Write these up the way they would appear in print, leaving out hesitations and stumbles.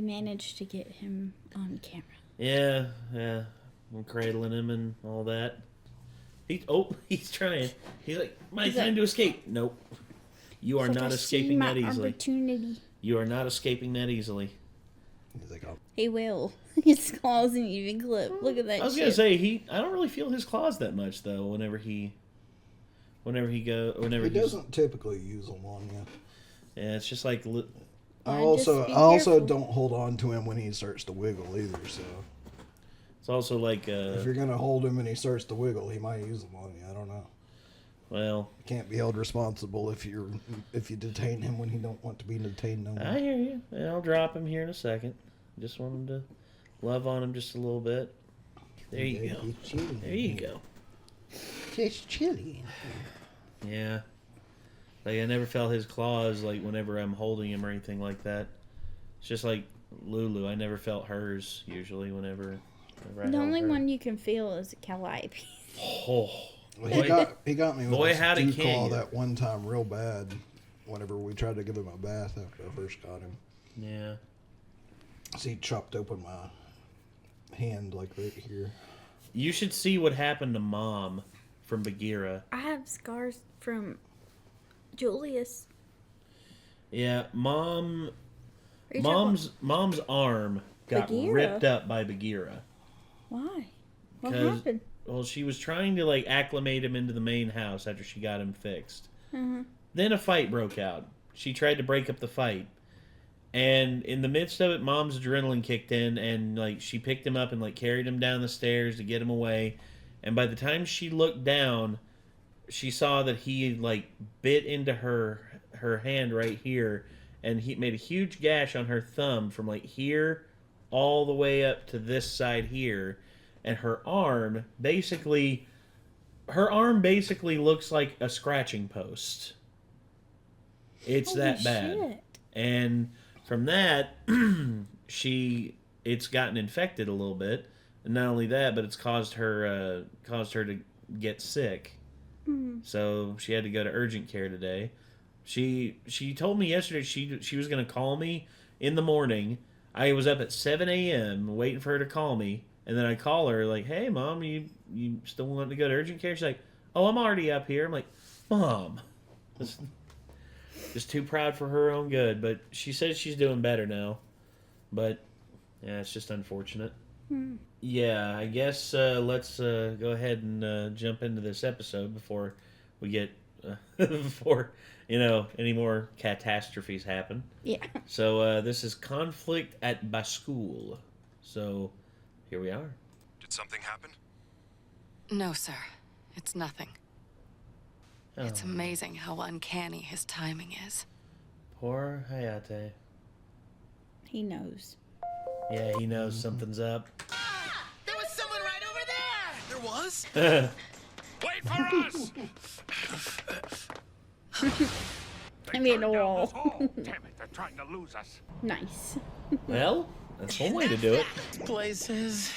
managed to get him on camera. Yeah. I'm cradling him and all that. He's trying. He's like, my time to escape. Nope. You are not escaping that easily. Opportunity. You are not escaping that easily. He's like, oh. He will. His claws ain't even clipped. Look at that. I was gonna say I don't really feel his claws that much though. Whenever he doesn't typically use them on you. Yeah, it's just like. I also don't hold on to him when he starts to wiggle either. So it's also like if you're gonna hold him and he starts to wiggle, he might use them on you. I don't know. Well, you can't be held responsible if you detain him when he don't want to be detained no more. I hear you. Yeah, I'll drop him here in a second. Just want him to love on him just a little bit. There you go. There you go. Just chilly. Yeah. Like I never felt his claws like whenever I'm holding him or anything like that. It's just like Lulu. I never felt hers usually whenever I the only her. one you can feel is a Calliope. Oh. Well, he got me with a dew claw that one time real bad whenever we tried to give him a bath after I first got him. Yeah. So he chopped open my hand like right here. You should see what happened to Mom from Bagheera. I have scars from Julius. Yeah, Mom's arm got Bagheera? ripped up by Bagheera. Why? What happened? Well, she was trying to like acclimate him into the main house after she got him fixed. Then a fight broke out. She tried to break up the fight. And in the midst of it, Mom's adrenaline kicked in, and like she picked him up and like carried him down the stairs to get him away. And by the time she looked down, she saw that he like bit into her hand right here, and he made a huge gash on her thumb from like here all the way up to this side here. And her arm basically looks like a scratching post. It's Holy that bad. Shit. And from that, it's gotten infected a little bit. And not only that, but it's caused her to get sick. So she had to go to urgent care today. She told me yesterday she was going to call me in the morning. I was up at 7 a.m. waiting for her to call me. And then I call her like, hey, Mom, you still want to go to urgent care? She's like, oh, I'm already up here. I'm like, Mom. Just too proud for her own good. But she says she's doing better now. But, yeah, it's just unfortunate. Yeah, I guess let's go ahead and jump into this episode before we get, before, any more catastrophes happen. Yeah. So this is Conflict at Baschool. So... here we are. Did something happen? No, sir. It's nothing. Oh. It's amazing how uncanny his timing is. Poor Hayate. He knows. Yeah, he knows something's up. Ah! There was someone right over there! There was? Wait for us! I made a wall. Damn it, they're trying to lose us. Nice. Well, that's one way to do it. Places.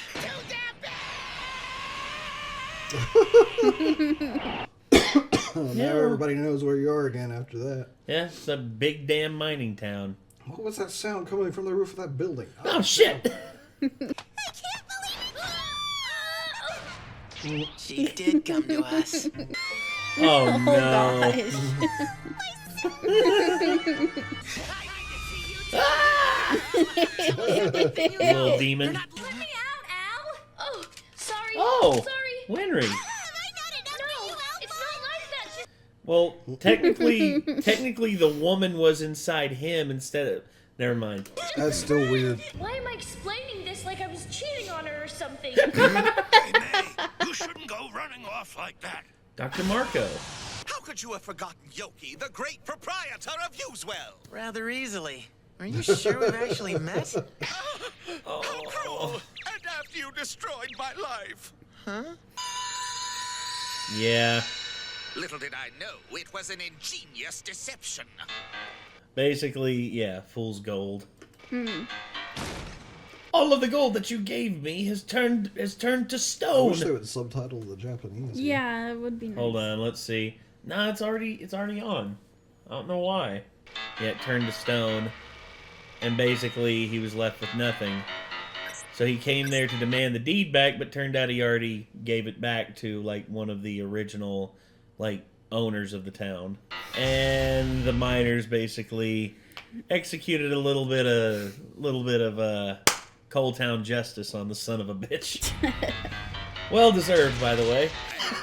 Now everybody knows where you are again after that. Yeah, it's a big damn mining town. What was that sound coming from the roof of that building? Oh, shit! I can't believe it! She did come to us. Oh, no. Little demon. Let me out, Al! Oh, sorry. Oh, Sorry. Winry. No, it's not like that. Well, technically the woman was inside him instead of... Never mind. That's still weird. Why am I explaining this like I was cheating on her or something? Hey, May, you shouldn't go running off like that. Dr. Marco. How could you have forgotten Yoki, the great proprietor of Usewell? Rather easily. Are you sure we've actually met? How cruel! And after you destroyed my life. Huh? Yeah. Little did I know, it was an ingenious deception. Basically, yeah, fool's gold. All of the gold that you gave me has turned to I stone. wish they would subtitle the Japanese. Yeah, it would be nice. Hold on, let's see. Nah, it's already on. I don't know why. Yeah, it turned to stone. and basically he was left with nothing. So he came there to demand the deed back, but turned out he already gave it back to like one of the original like owners of the town. And the miners basically executed a little bit of Coal Town justice on the son of a bitch. Well deserved, by the way.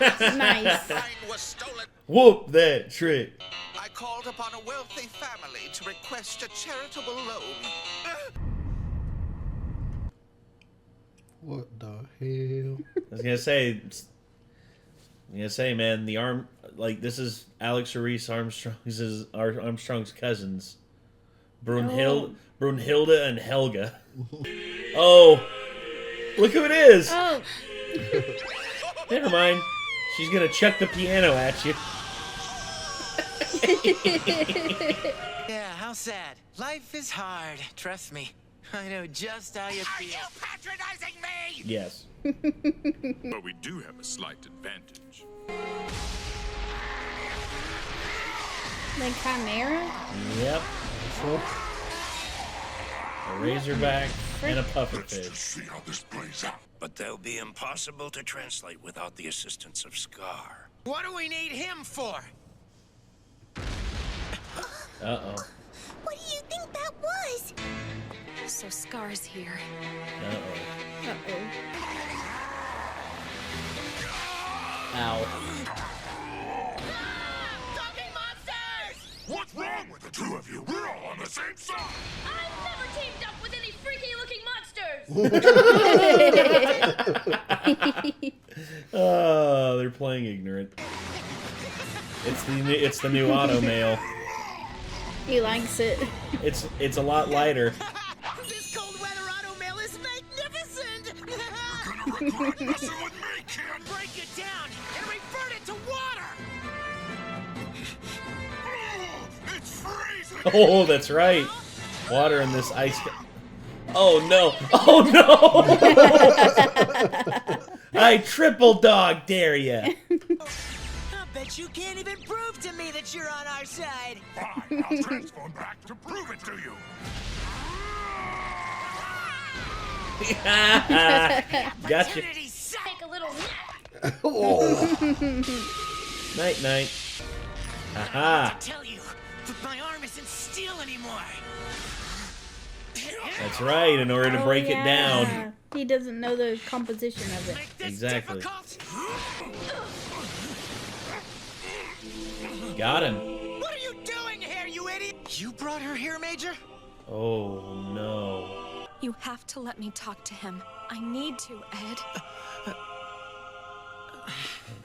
Nice. Mine was stolen. Whoop that trick. I called upon a wealthy family to request a charitable loan. What the hell? I was gonna say, man, this is Alex Reese Armstrong's cousins, Brunhilde and Helga. Oh, look who it is! Oh, Never mind. She's gonna chuck the piano at you. Yeah, how sad. Life is hard, trust me. I know just how you Are feel. you patronizing me? Yes. But we do have a slight advantage. like Chimera? Yep. A razorback and a pufferfish. See how this plays out. But they'll be impossible to translate without the assistance of Scar. What do we need him for? Uh-oh. What do you think that was? So Scar's here. Uh-oh. Uh-oh. Ow. Talking monsters! What's wrong with the two of you? We're all on the same side. I've never teamed up with any freaky-looking monsters! Oh, they're playing ignorant. It's the new auto mail. He likes it. It's a lot lighter. This cold weather auto mail is magnificent! You're gonna regret messing with me, kid. Break it down and revert it to water! Oh, it's freezing. Oh, that's right. Water in this ice. Oh no! Oh no! I triple dog dare ya. I bet you can't even prove to me that you're on our side. Fine, I'll transform back to prove it to you. Gotcha. Opportunity suck. Take a little nap. Oh, Night night. Haha. Tell you, but my arm isn't steel anymore. That's right. In order to break it down. Yeah. He doesn't know the composition of it. Make this Exactly. difficult? Got him. What are you doing here, you idiot? You brought her here, Major? Oh no. You have to let me talk to him. I need to, Ed.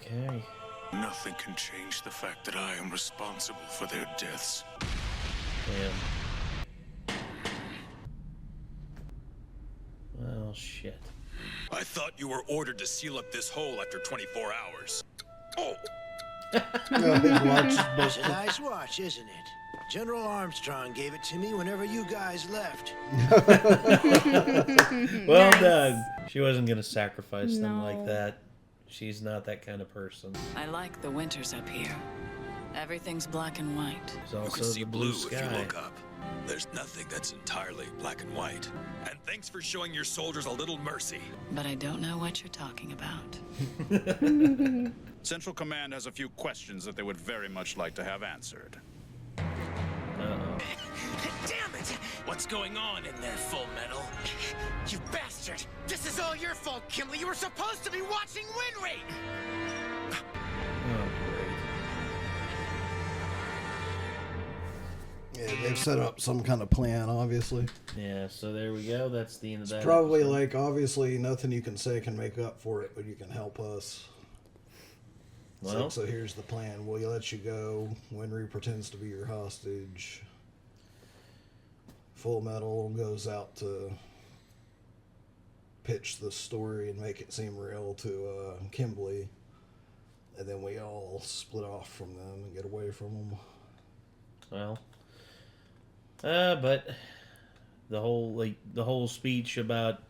Okay. Nothing can change the fact that I am responsible for their deaths. Damn. Well, shit. I thought you were ordered to seal up this hole after 24 hours. Oh, his watch is It's a busted. nice watch, isn't it? General Armstrong gave it to me whenever you guys left. Well Nice. done. She wasn't gonna sacrifice them like No. that. She's not that kind of person. I like the winters up here. Everything's black and white. There's you also can see the blue blue if you sky. look up. There's nothing that's entirely black and white. And thanks for showing your soldiers a little mercy. But I don't know what you're talking about. Central Command has a few questions that they would very much like to have answered. Uh-oh. Damn it! What's going on in there, Fullmetal? You bastard! This is all your fault, Kimberly. You were supposed to be watching win rate! Oh, Yeah, they've set up some kind of plan, obviously. great. Yeah, so there we go. That's the end of that. Probably episode. like, obviously, nothing you can say can make up for it, but you can help us. Well, So here's the plan. We'll let you go. Winry pretends to be your hostage. Fullmetal goes out to pitch the story and make it seem real to Kimberly. And then we all split off from them and get away from them. well. But the whole speech about,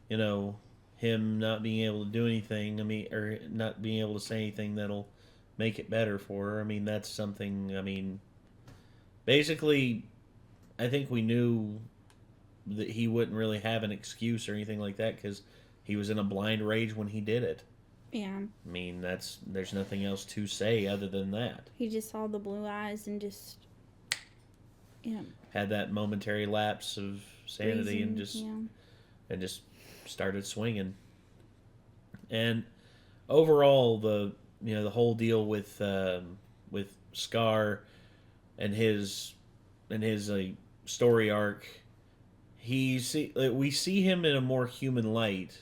you know, him not being able to do anything, or not being able to say anything that'll make it better for her. I mean, that's something, basically, I think we knew he wouldn't really have an excuse or anything like that because he was in a blind rage when he did it. Yeah. I mean, there's nothing else to say other than that. He just saw the blue eyes and just, had that momentary lapse of sanity and just started swinging. And overall, the whole deal with Scar and his story arc, we see him in a more human light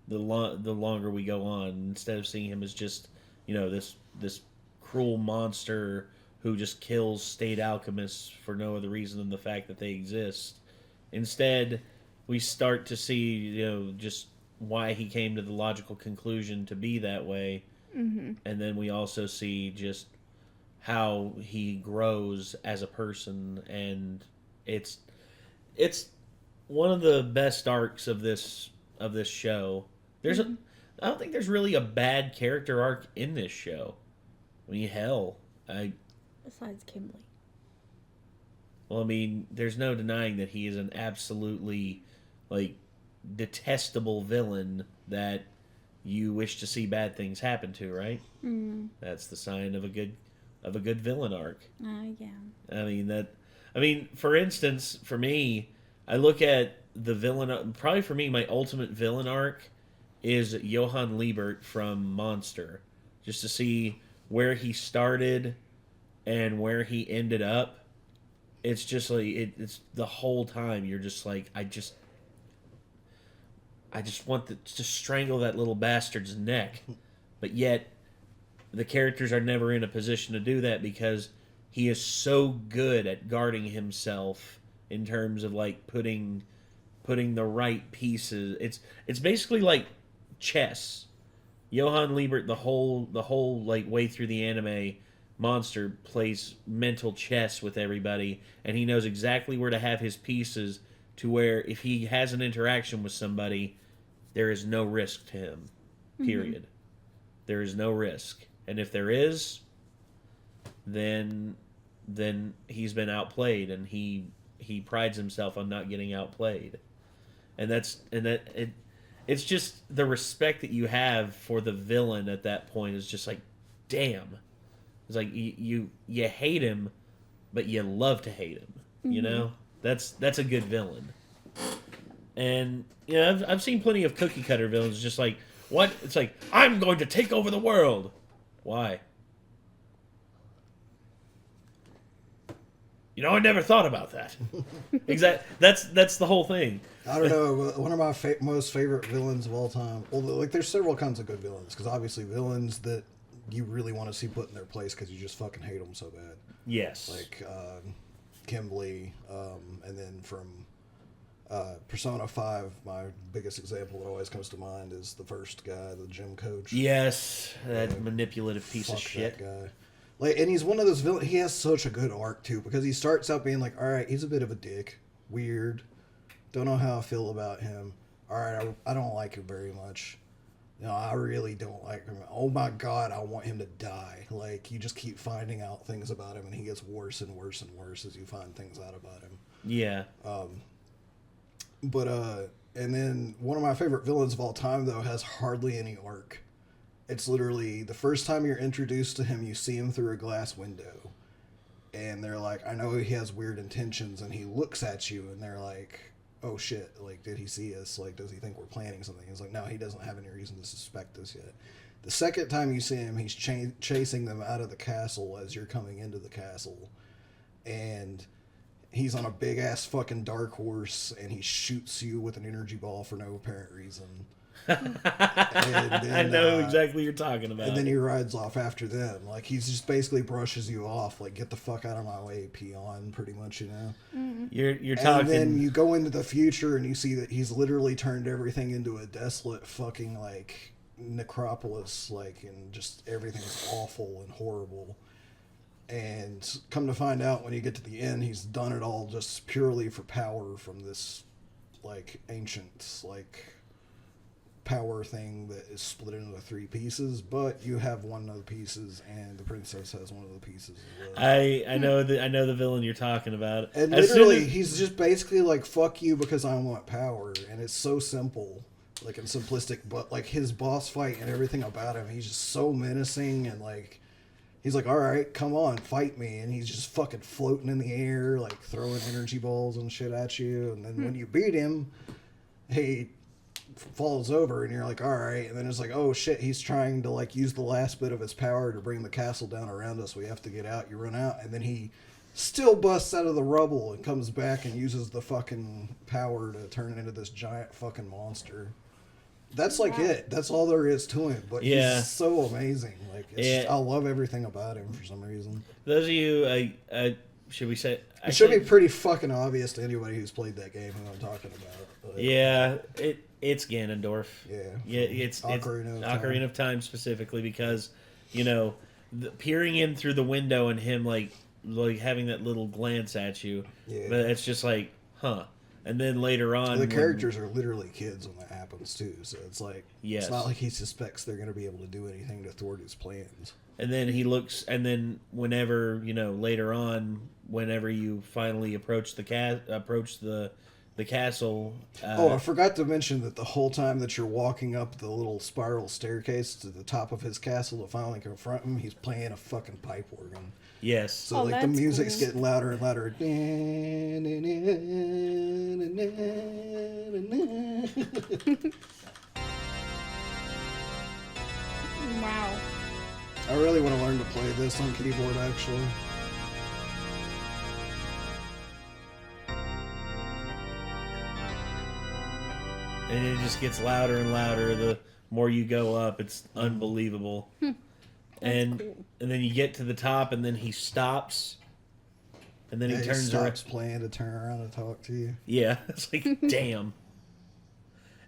the longer we go on, instead of seeing him as just this cruel monster who just kills state alchemists for no other reason than the fact that they exist. Instead, we start to see just why he came to the logical conclusion to be that way. Mm-hmm. And then we also see just how he grows as a person, and it's one of the best arcs of this show. I don't think there's really a bad character arc in this show. I mean, hell, besides Kimberly. Well, I mean, there's no denying that he is an absolutely detestable villain that you wish to see bad things happen to, right? Mm. That's the sign of a good villain arc. Yeah. I mean, for instance, for me, I look at the villain. Probably for me, my ultimate villain arc is Johann Liebert from Monster, just to see where he started and where he ended up. It's just it's the whole time you're just like, I just want to strangle that little bastard's neck. But yet, the characters are never in a position to do that because he is so good at guarding himself in terms of putting the right pieces. It's basically like chess. Johann Liebert, the whole way through the anime, Monster plays mental chess with everybody, and he knows exactly where to have his pieces to where if he has an interaction with somebody, there is no risk to him. Period. Mm-hmm. There is no risk. And if there is, then he's been outplayed, and he prides himself on not getting outplayed. It's just the respect that you have for the villain at that point is just like, damn. It's like you hate him, but you love to hate him. Mm-hmm. That's a good villain. And I've seen plenty of cookie cutter villains. Just like, what? It's like, I'm going to take over the world. Why? I never thought about that. Exactly. That's the whole thing. I don't know. One of my most favorite villains of all time. Well, there's several kinds of good villains, because obviously villains that you really want to see put in their place because you just fucking hate them so bad. Yes. Like Kimberly, and then from Persona 5, my biggest example that always comes to mind is the first guy, the gym coach. Yes, that manipulative piece of shit. That guy. And he's one of those villains. He has such a good arc too, because he starts out being like, all right, he's a bit of a dick, weird, don't know how I feel about him. All right, I don't like him very much. I really don't like him. Oh my god, I want him to die. You just keep finding out things about him, and he gets worse and worse and worse as you find things out about him. Yeah. And then one of my favorite villains of all time, though, has hardly any arc. It's literally the first time you're introduced to him, you see him through a glass window. And they're like, I know he has weird intentions, and he looks at you, and they're like, oh shit, did he see us? Does he think we're planning something? He's like, no, he doesn't have any reason to suspect us yet. The second time you see him, he's chasing them out of the castle as you're coming into the castle. And he's on a big ass fucking dark horse, and he shoots you with an energy ball for no apparent reason. And then, I know exactly what you're talking about. And then he rides off after them. He's just basically brushes you off. Get the fuck out of my way, peon, pretty much, Mm-hmm. You're talking. And then you go into the future, and you see that he's literally turned everything into a desolate fucking, necropolis, and just everything's awful and horrible. And come to find out, when you get to the end, he's done it all just purely for power from this, ancient, power thing that is split into 3 pieces, but you have one of the pieces, and the princess has one of the pieces as well. I know the villain you're talking about. And literally, he's just basically like, fuck you because I want power, and it's so simple, like, and simplistic, but like his boss fight and everything about him, he's just so menacing, and like, he's like, all right, come on, fight me, and he's just fucking floating in the air, like throwing energy balls and shit at you, and then when you beat him, he falls over, and you're like, all right, and then it's like, oh shit, he's trying to like use the last bit of his power to bring the castle down around us. We have to get out. You run out, and then he still busts out of the rubble and comes back and uses the fucking power to turn it into this giant fucking monster. That's like it. That's all there is to him. But he's so amazing. Like, I love everything about him for some reason. Those of you, should we say? It should be pretty fucking obvious to anybody who's played that game who I'm talking about. But, it's Ganondorf. Yeah, it's Ocarina of Time specifically because, peering in through the window and him like having that little glance at you. Yeah. But it's just like, huh. And then later on, the characters are literally kids when that happens too. So it's like, it's not like he suspects they're going to be able to do anything to thwart his plans. And then he looks, and then whenever later on, whenever you finally approach the castle. I forgot to mention that the whole time that you're walking up the little spiral staircase to the top of his castle to finally confront him, he's playing a fucking pipe organ. Yes. So like the music's getting louder and louder. Wow. I really want to learn to play this on keyboard, actually. And it just gets louder and louder the more you go up. It's unbelievable. And cool. And then you get to the top, and then he stops, and then he turns around. Stops playing to turn around and talk to you. Yeah, it's like, damn.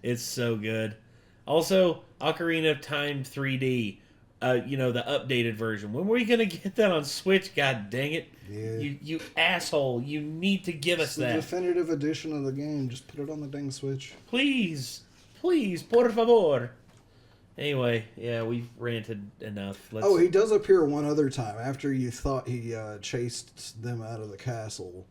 It's so good. Also, Ocarina of Time 3D, the updated version. When were you going to get that on Switch? God dang it. Yeah. You asshole. You need to give us that. The definitive edition of the game. Just put it on the dang Switch. Please, por favor. Anyway, yeah, we've ranted enough. He does appear one other time. After you thought he chased them out of the castle,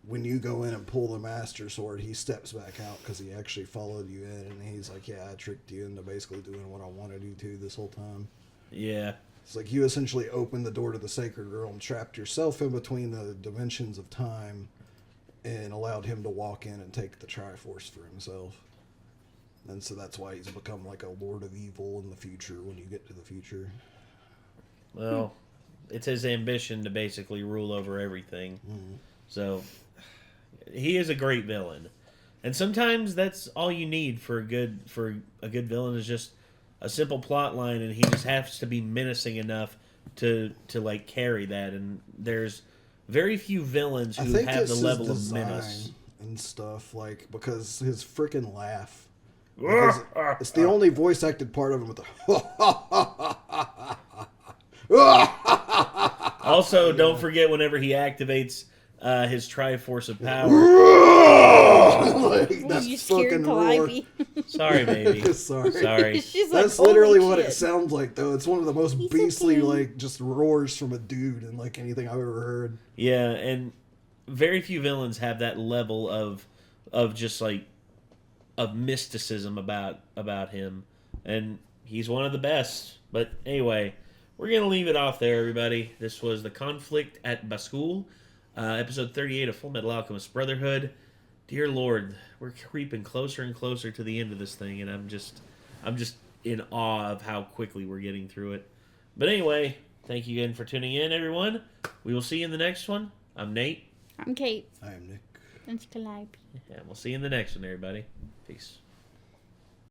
when you go in and pull the Master Sword, he steps back out because he actually followed you in, and he's like, yeah, I tricked you into basically doing what I wanted you to this whole time. Yeah. It's like you essentially opened the door to the Sacred Realm, trapped yourself in between the dimensions of time, and allowed him to walk in and take the Triforce for himself. And so that's why he's become like a Lord of Evil in the future when you get to the future. Well, it's his ambition to basically rule over everything. Mm. So he is a great villain. And sometimes that's all you need for a good villain is just a simple plot line, and he just has to be menacing enough to like carry that. And there's very few villains who have the level of menace and stuff, like, because his freaking laugh. It's the only voice acted part of him with the Also, don't forget whenever he activates his Triforce of Power. Like, that's fucking roar. Sorry, baby. Sorry. That's literally what it sounds like, though. It's one of the most beastly, like, just roars from a dude in like anything I've ever heard. Yeah, and very few villains have that level of just like of mysticism about him, and he's one of the best. But anyway, we're gonna leave it off there, everybody. This was the Conflict at Baschool, episode 38 of Fullmetal Alchemist Brotherhood. Dear Lord, we're creeping closer and closer to the end of this thing, and I'm just in awe of how quickly we're getting through it. But anyway, thank you again for tuning in, everyone. We will see you in the next one. I'm Nate. I'm Kate. I'm Nick. And Calliope. Yeah, we'll see you in the next one, everybody. Peace.